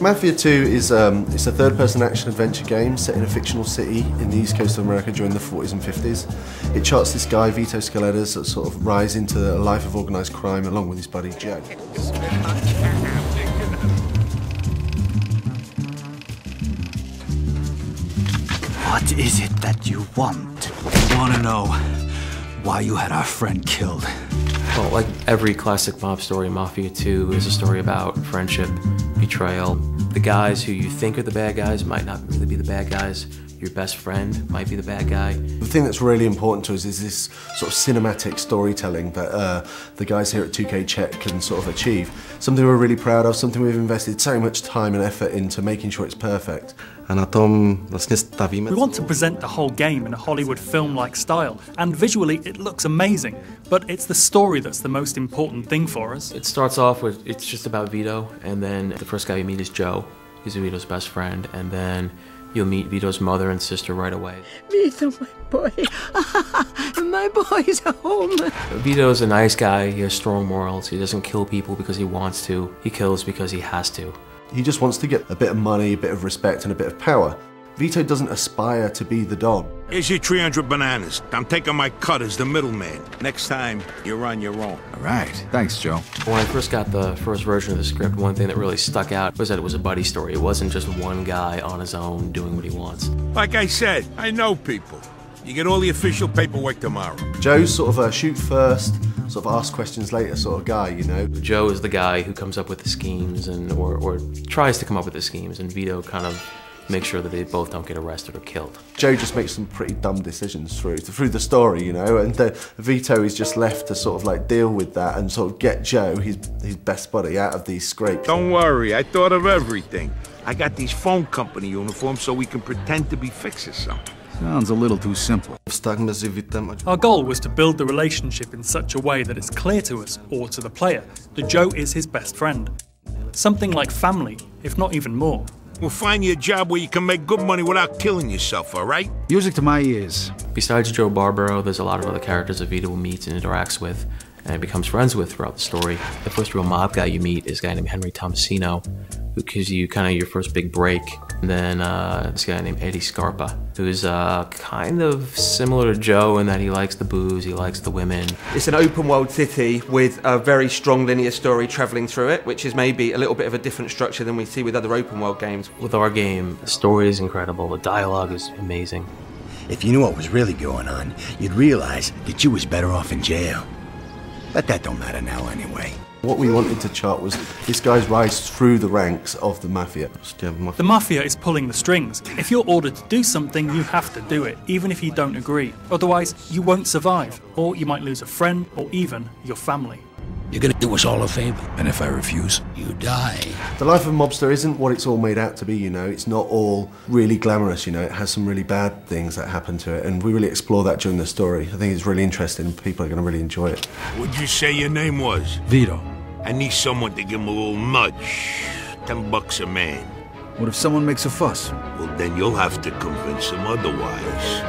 Mafia 2 is it's a third-person action-adventure game set in a fictional city in the east coast of America during the 40s and 50s. It charts this guy, Vito Scaletta's, sort of rise into a life of organised crime along with his buddy Joe. What is it that you want? I want to know why you had our friend killed. Well, like every classic mob story, Mafia 2 is a story about friendship, betrayal. The guys who you think are the bad guys might not really be the bad guys. Your best friend might be the bad guy. The thing that's really important to us is this sort of cinematic storytelling that the guys here at 2K Czech can sort of achieve. Something we're really proud of, something we've invested so much time and effort into making sure it's perfect. We want to present the whole game in a Hollywood film-like style, and visually it looks amazing, but it's the story that's the most important thing for us. It starts off with, it's just about Vito, and then the first guy you meet is Joe. He's Vito's best friend, and then you'll meet Vito's mother and sister right away. Vito, my boy. My boy's home. Vito's a nice guy, he has strong morals, he doesn't kill people because he wants to, he kills because he has to. He just wants to get a bit of money, a bit of respect and a bit of power. Vito doesn't aspire to be the Don. Here's your 300 bananas. I'm taking my cut as the middleman. Next time, you're on your own. All right. Thanks, Joe. When I first got the first version of the script, one thing that really stuck out was that it was a buddy story. It wasn't just one guy on his own doing what he wants. Like I said, I know people. You get all the official paperwork tomorrow. Joe's sort of a shoot first, sort of ask questions later sort of guy, you know. Joe is the guy who comes up with the schemes and or tries to come up with the schemes, and Vito kind of makes sure that they both don't get arrested or killed. Joe just makes some pretty dumb decisions through the story, you know, and Vito is just left to sort of like deal with that and sort of get Joe, his best buddy, out of these scrapes. Don't worry, I thought of everything. I got these phone company uniforms so we can pretend to be fixing something. Sounds a little too simple. Our goal was to build the relationship in such a way that it's clear to us, or to the player, that Joe is his best friend. Something like family, if not even more. We'll find you a job where you can make good money without killing yourself, all right? Music to my ears. Besides Joe Barbaro, there's a lot of other characters that Vito meets and interacts with and becomes friends with throughout the story. The first real mob guy you meet is a guy named Henry Tomasino, who gives you kind of your first big break. And then this guy named Eddie Scarpa, who's kind of similar to Joe in that he likes the booze, he likes the women. It's an open world city with a very strong linear story travelling through it, which is maybe a little bit of a different structure than we see with other open world games. With our game, the story is incredible, the dialogue is amazing. If you knew what was really going on, you'd realize that you was better off in jail. But that don't matter now anyway. What we wanted to chart was this guy's rise through the ranks of the Mafia. The Mafia is pulling the strings. If you're ordered to do something, you have to do it, even if you don't agree. Otherwise, you won't survive, or you might lose a friend, or even your family. You're gonna do us all a favor, and if I refuse, you die. The life of a mobster isn't what it's all made out to be, you know. It's not all really glamorous, you know. It has some really bad things that happen to it, and we really explore that during the story. I think it's really interesting. People are going to really enjoy it. What'd you say your name was? Vito. I need someone to give him a little nudge. $10 a man. What if someone makes a fuss? Well, then you'll have to convince him otherwise.